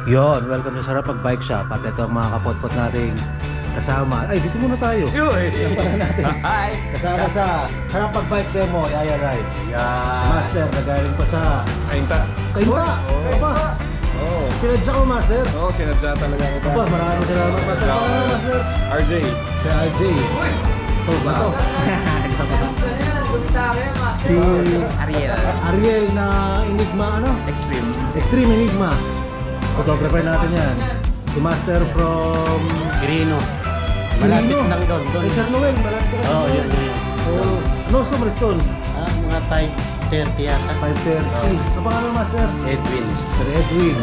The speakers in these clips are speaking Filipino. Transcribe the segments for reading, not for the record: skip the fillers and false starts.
Yon, welcome sa Sarap Bike Shop. At ito ang mga kapotpot nating kasama. Ay, dito muna tayo. Hi! Kasama sa Sarap Bike Demo, Yaya Ride. Yeah. Master, nagaling pa sa Kainta. Kainta! Aba! Oh, sinadya ko, Master. Oo, sinadya talaga kita. Aba, maraming salamat, Master. Master. RJ. Si RJ. Oh, ba to? Si Ariel na Enigma, ano? Extreme Enigma. Photographer natin yan. Si Master from Grino. Malapit Grino. lang doon. Kay Sir Noel, malapit ka. Oo, yun. Oh, ano sa Bristol? Mga 5:30 yata. 5:30. Ano pa nga, Master? Edwin. Sir Edwin.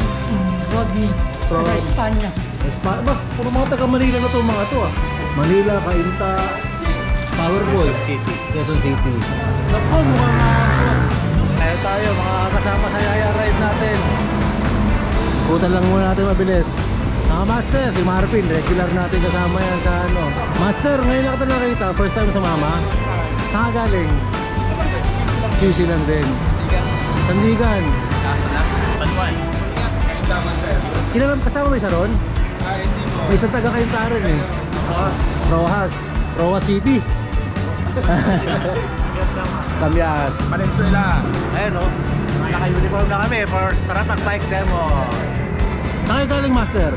Rodney, From taga Espanya. Ba, puro mga taga Manila na to mga to ah. Manila, Cainta, Power Boys City. Quezon City. Naku, mukhang kaya tayo, mga kasama sa Yaya Ride natin. Putan lang muna natin mabilis. Master, si Marvin, regular natin kasama yan sa ano. Master, ngayon lang ito nakita, first time sa mama. Saan ka galing? QC lang din. Sandigan. Panuan. Kailan kasama mo isa ron? Hindi mo. May isang taga Cainta rin eh. Rojas. Rojas City. Cambias. Valenzuela. Ayun o. Naka-uniform na kami for Sarap Bike Demo. Saan kayo galing, Master?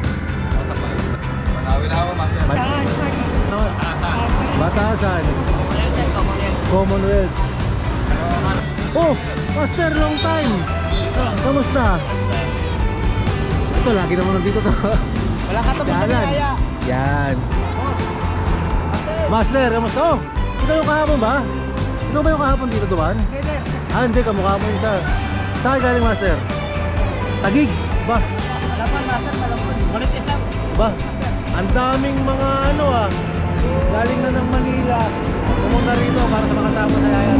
Manawin ako, master. Batasan. Commonwealth. Oh, Master, long time. Kamusta? Ito, lagi naman nandito to. Wala ka tapos sa kaya. Yan. Master, kamusta? Oh, ikaw yung kahapon ba? Ikaw ba yung kahapon dito, Duman? Hindi, kamukha mo yun siya. Saan galing, Master? Tagig? Ba? Ba? Ang daming mga ano ah. Galing na ng Manila. Pumunta rito para sa makasama sa Yaya.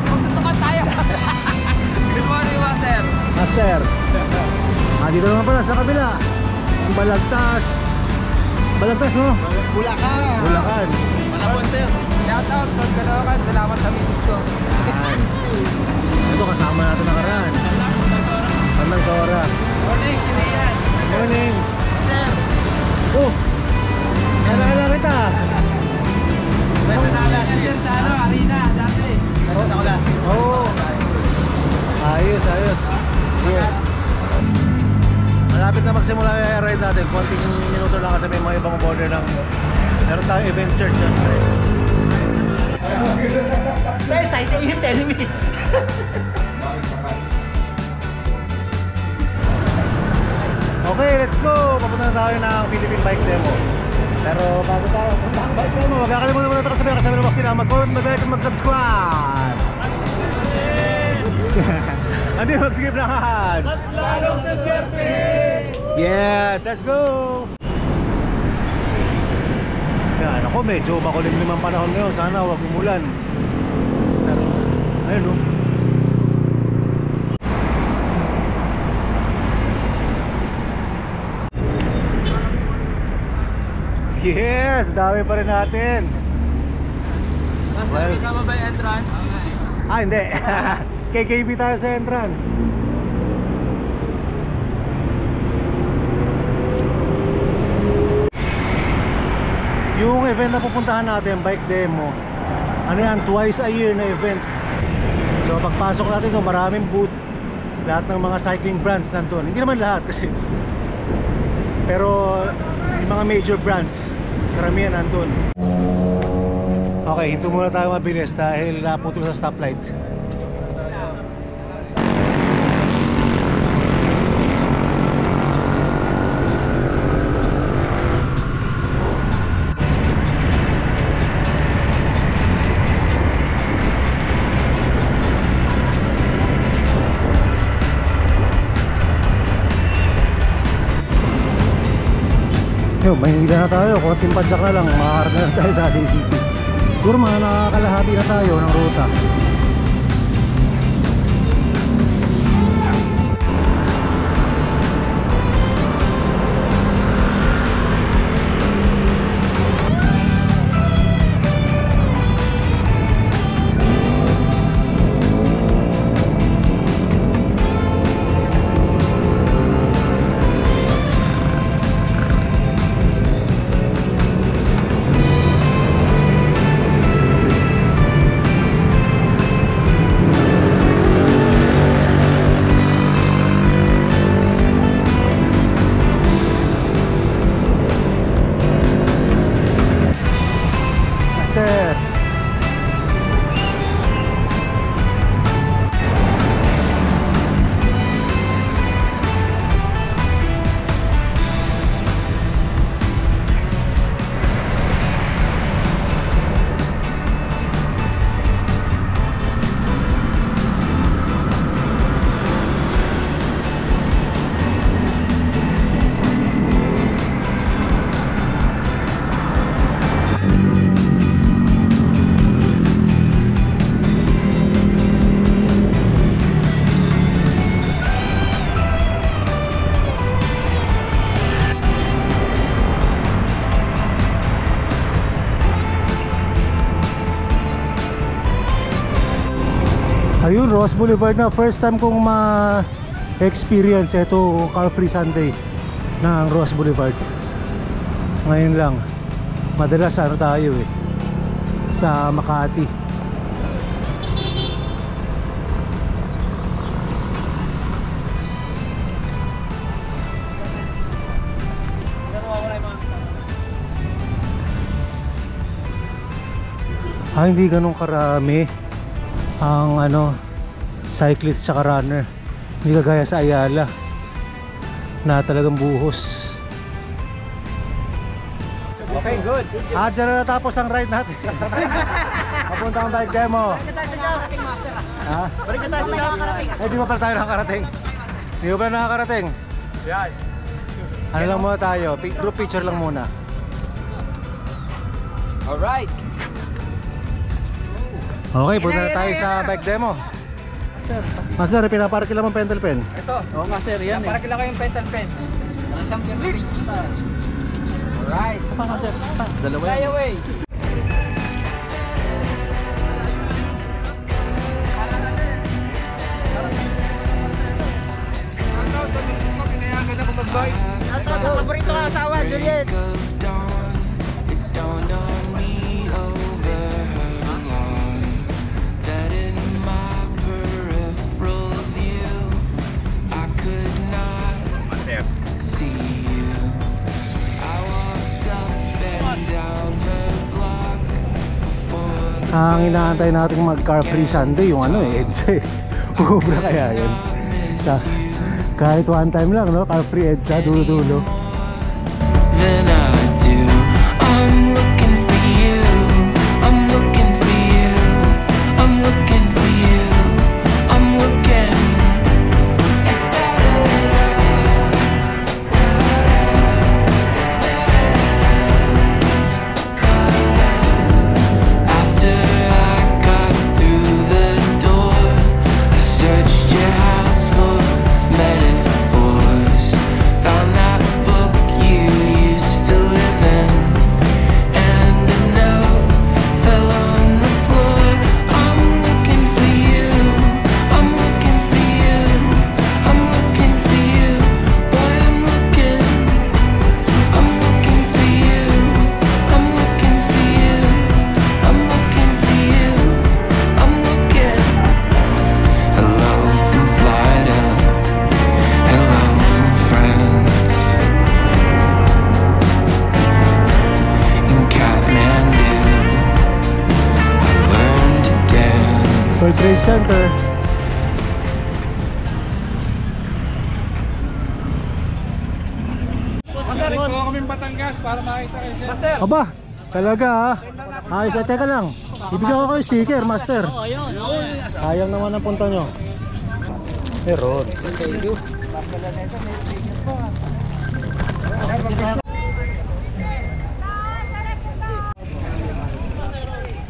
Magtutukan tayo. Good morning, master. Master. Dito naman pala sa kabila. Ang Balagtas. Balagtas, no? Bulacan. Bulacan. Malabon, sir. Shout out, Lord Caloocan. Salamat sa misis ko. Yan. Ito kasama natin nakaraan. Andang Sora. Morning, Sinian. Morning. Sir. Oh. Kailangan lang kita. Basta nalas. Sir, sa ano, arena, dati. Nasa Tacolas. Oo. Ayos, ayos. Sige. Malapit na magsimula yung ride natin. Konting minuto lang kasi may mga ibang border ng meron tayong event search yan. So excited, you telling me. Okay, let's go! Papunta na tayo ng Philippine Bike Demo. Pero bago tayo punta ang bike demo, magkakalimutan muna ito kasabihan kasama ng Boxing na mag-comment, mag-like at mag-subscribe! Hindi, mag-skip lahat! Mas lalong sa swerte! Yes, let's go! Yan, ako medyo makulimlim ang panahon ngayon. Sana huwag umulan. Pero, ayun o. Yes, dami pa rin natin. Master, kasama ba yung entrance? Hindi. KKB tayo sa entrance. Yung event na pupuntahan natin, bike demo, ano yan, twice a year na event. So pagpasok natin ito, maraming booth. Lahat ng mga cycling brands nandun. Hindi naman lahat kasi, pero yung mga major brands, karamihan nandun. Okay, hinto muna tayo mabilis dahil naputol sa stoplight. Yung, mahingida na tayo, konting padyak na lang, makakarating na tayo sa CCT. Siguro mga nakakalahati na tayo ng ruta. Ayun, Ross Boulevard na. First time kong ma-experience ito, Car Free Sunday ng Ross Boulevard. Ngayon lang. Madalas ano tayo eh, sa Makati. Hindi ganun karami ang ano, cyclist tsaka runner. Hindi kagaya sa Ayala na talagang buhos. Okay, good. Diyan na natapos ang ride natin. Papunta ang bike demo. Ha? Di ba pala tayo nakakarating? Di ba pala nakakarating? Yan. Ano lang muna tayo? Group picture lang muna. Alright. Okay, punta na tayo sa bike demo. Master, pinapark lang ang pentel pen. Ito. Oo nga sir, yan eh. Para kailangan kayong pencil pen. Alright. Dalawa yan. Fly away. Ito, sa paborito kong asawa, Juliet. Ang inaantay natin mag Car Free Sunday, yung ano eh, EDSA eh. Ubra kaya yun. Kahit one time lang, no? Car Free EDSA, dulo-dulo. Than I do. I'm looking for you. I'm looking for you. I'm looking for you. I'm looking. After I got through the door, I searched your house for metaphors. Found that book you used to live in, and a note fell on the floor. I'm looking for you. I'm looking for you. I'm looking for you. Boy, I'm looking. I'm looking for you. I'm looking for you. I'm looking for you. I'm looking. Hello from Florida. Hello from France. In Kathmandu, I learned to dance. World Trade Center. Master, ikaw kaming Batangas para makita kayo sir. Master. Aba, talaga ha. Ayos, teka lang. Ibigyan ko kayo sticker, Master. Sayang naman ang punta nyo. Meron. Thank you.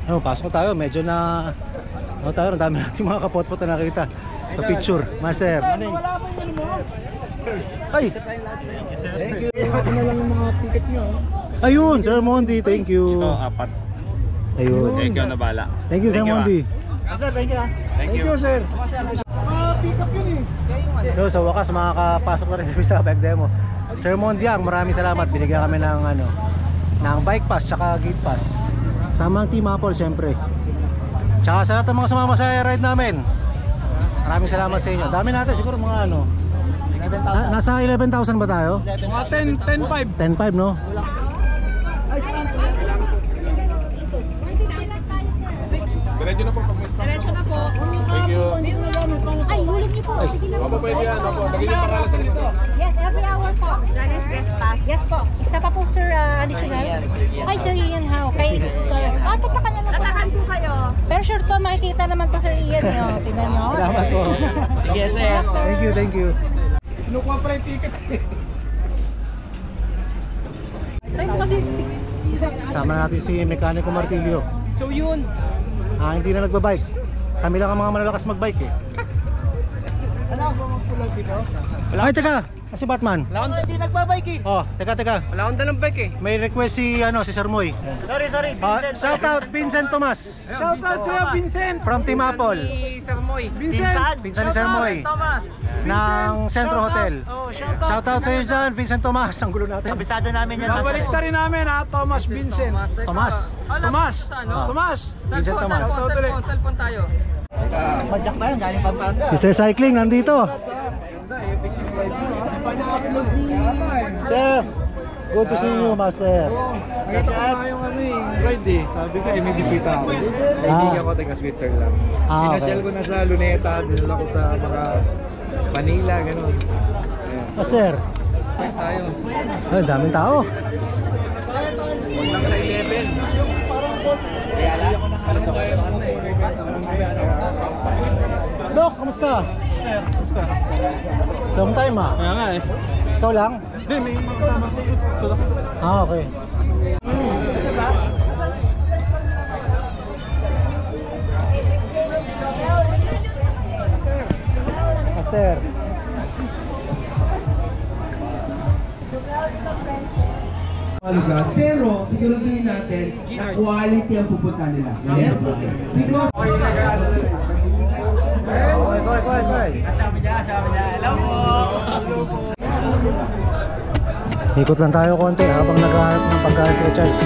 Oh, pasok tayo. Medyo na... Oh, tayo. Ang dami natin mga kapot-pot na nakita. Sa picture, Master. Ay! Thank you. Ano lang yung mga ticket nyo? Ayun, Sir Mondi. Thank you. Ito, apat. Ayun. Ikaw na bala. Thank you, Sir Mondi. Sir, thank you. Thank you. sir. Pick up yun eh. So, sa wakas, makakapasok na rin kami sa bike demo. Sir Mondiang, maraming salamat. Binigyan kami ng ano, ng bike pass tsaka gate pass. Sama ang Team Apple, syempre. Tsaka sa lahat ng mga sumama sa ride namin. Maraming salamat sa inyo. Dami natin, siguro mga ano. Nasa 11,000 ba tayo? Mga 10-5. 10,500, no? Diretso na po pag-mesta. Diretso na po. Thank you. Ay, hulog niyo po. Sige lang po. Pwede yan. Magiging pangalan sa dito. Yes, every hour po. Janice guest pass. Yes po. Isa pa po, sir, additional. Ay, sir Ian, how? Kay sir. Tatakan na lang po. Tatakan po kayo. Pero sure to, makikita naman po, sir Ian. Nyo. Tingnan nyo. Salamat po. Sige, sir. Thank you, thank you. Kinukuha pa rin ticket. Ay, kasi. Sama natin si Mekaniko Martilio. So yun. Hindi na nagbabike. Kami lang ang mga malalakas magbike eh. Ano ba magpulag dito? Ay, teka! Kasi Batman. Hindi nagbabike eh. Oh, teka. Wala akong dalang bike eh. May request si Sir Moy. Sorry. Shout out Vincent Tomas Shout out sa'yo, Vincent. from Team Apple. Sir Mo Moy. Vincent. Pinsan ni Sir Moy Thomas. ng Centro Hotel. Oh, Shoutout sa iyo dyan, Vincent Tomas. Ang gulo natin. Kabisado namin yan. Babalik ta rin namin ha, Thomas Vincent. Tomas. Tomas. Ah. Tomas. Vincent Tomas. Cellphone tayo. Padyak pa yan, galing Pampanga. Si Sir Cycling nandito. Chef, good to see you, Master. Nakita ko nga yung ride eh. Sabi ko may bisita ako. Kaibigan ko taga Switzerland. Ah, Pinasyal okay. ko na sa Luneta, dinala ko sa mga Manila, gano'n. Ayan. Master. Tayo. Ay, daming tao. Huwag lang sa 11. Kaya lang. Para sa Dok, kamusta? Basta. Long time ah. Kaya nga eh. Ikaw lang? Hindi, may mga kasama sa iyo. Ah, okay. Master. lugar, pero siguraduhin natin na quality ang pupunta nila. Yes? Because Ikot lang tayo konti habang naghahanap ng pagkain sila Charles.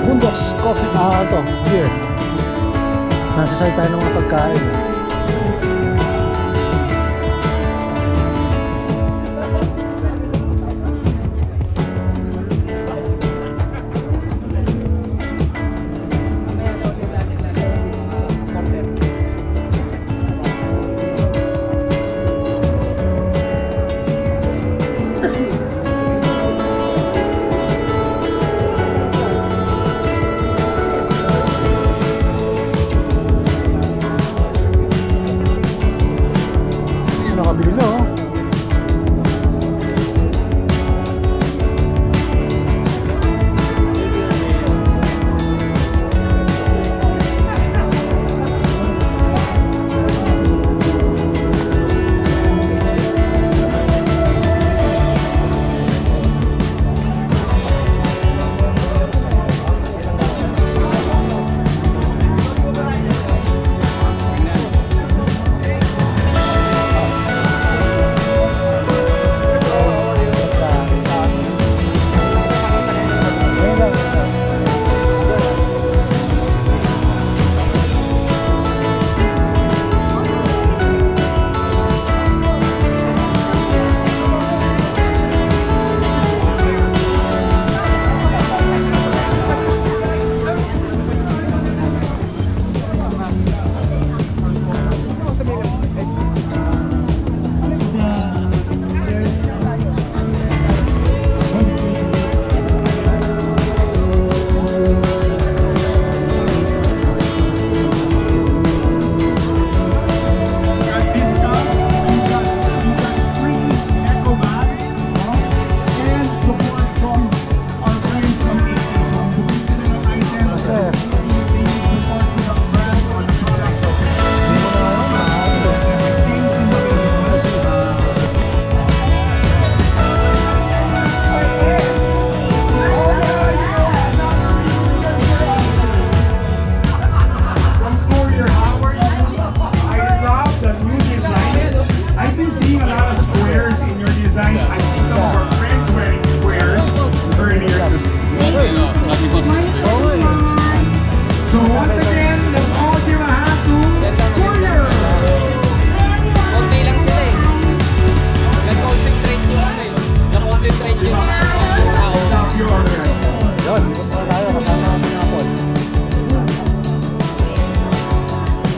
Bundoks Coffee, beer. Nasa side tayo ng mga pagkain. Nakabili na oh.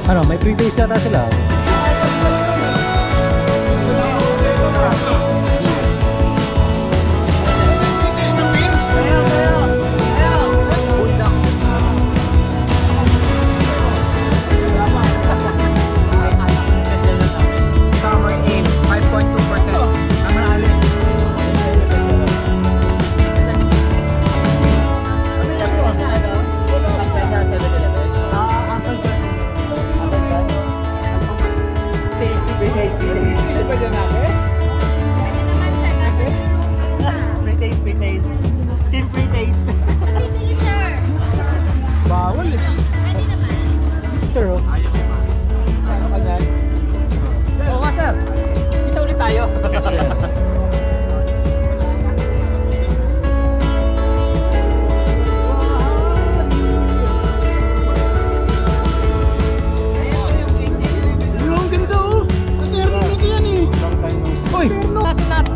Ano, may free days yata sila. Summer Inn, 5.2%.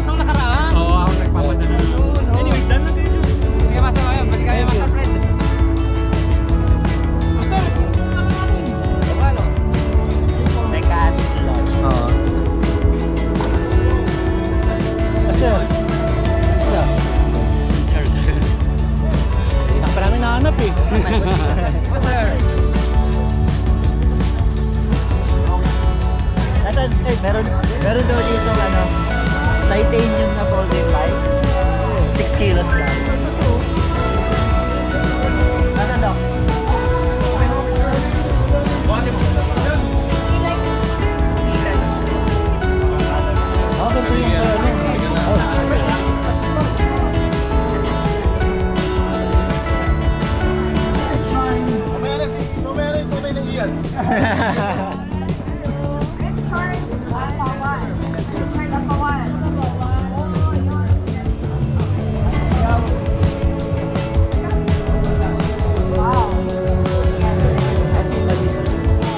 Nung nakaraan. Oo, ako nagpapadala. Anyways, done na din. Sige, basta kayo. Balik kayo, Master Fred. Master, ano? Teka. Oo. Master. Master. Hindi na pa namin nahanap eh. Master. Nasaan, meron daw dito ano, titanium na folding bike. 6 kilos lang. Ano daw? Oh, ganito yung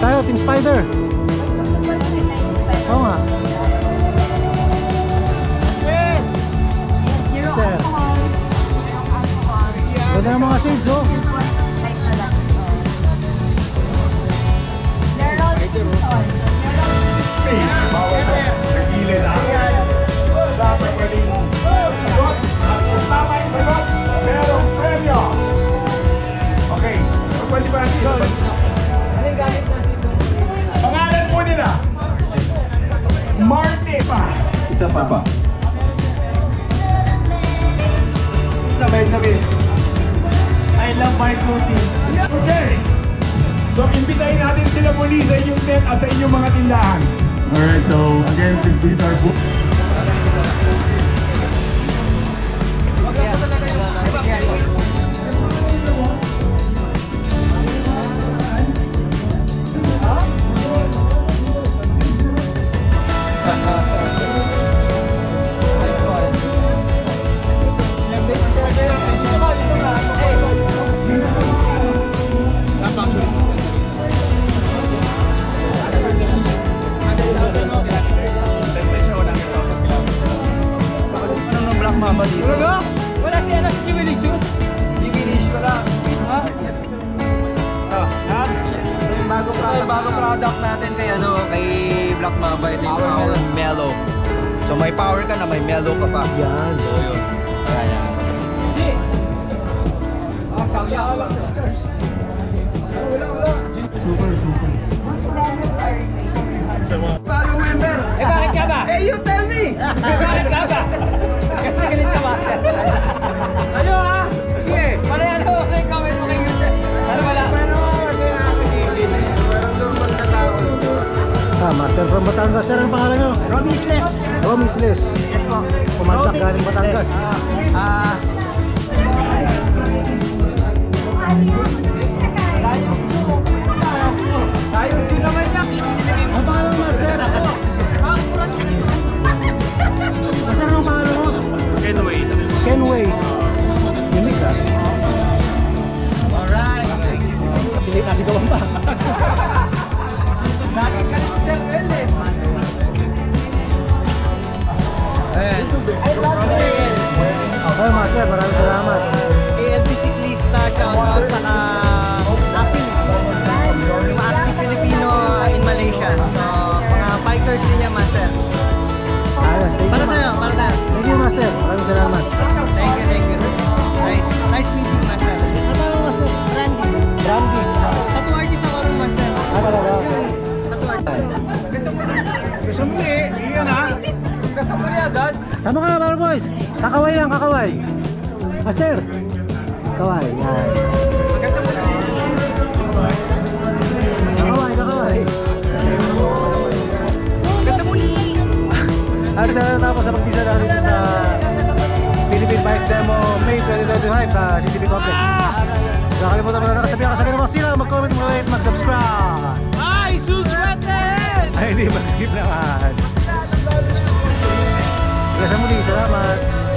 tayo, Team Spider. Oo nga. Master. Ganda ng mga shades, oh. Pangalan po nila. Marty pa. Isa pa. Sabay. I love my coffee. Okay. So, imbitahin natin sila muli sa inyong tent at sa inyong mga tindahan. Alright, so again, please visit our booth. Mama dito. Wala si ano, si Vinicius. Si Vinicius, wala. Ha? Yung bago product natin kay ano, kay Black Mamba, ito yung power mellow. So may power ka na, may mellow ka pa. Yan. So yun. Kaya. Hindi. Bago member. Bakit ka ba? You tell me. Bakit ka ba? Kasi galit ka ba? Ano ha? Sige. Para yan ho. Okay, comment mo kayo. Ano wala? Kasi nakakagigil. Parang normal na tao. Master from Batangas. Sir, ang pangalan nyo? Romisles. Romisles. Yes po. Pumantak galing Batangas. Tayo din naman yan. Ang pangalan mo, Master? Master, ang pangalan mo? Kenway. Unique ah. Alright. Nasigawan pa. Lagi ka ng Terrell eh. Okay, Master. Maraming salamat. KLB Ciclista, shoutout saka API. Yung active Filipino in Malaysia. So, mga bikers din yan, Master. Ayos, thank you. Para sa'yo. Thank you, Master. Maraming salamat. Thank you. Nice meeting, Master. Ano pangalan, Master? Randy. Tattoo artist ako rin, Master. Talaga? Tattoo artist. Gusto mo eh. Iyan ha. Gusto mo niya agad? Sama ka, Power Boys. Kakaway lang, kakaway. Master. Kakaway, yan. Kakaway. At tapos sa pagpisa natin sa Philippine Bike Demo May 2025 sa CCP Complex. So kalimutan mo na nakasabihan ka sa ganun mga sila, mag-comment, mag-rate, mag-subscribe. Ay, suswerte! Ay, hindi, mag-skip naman. Hanggang sa muli, salamat.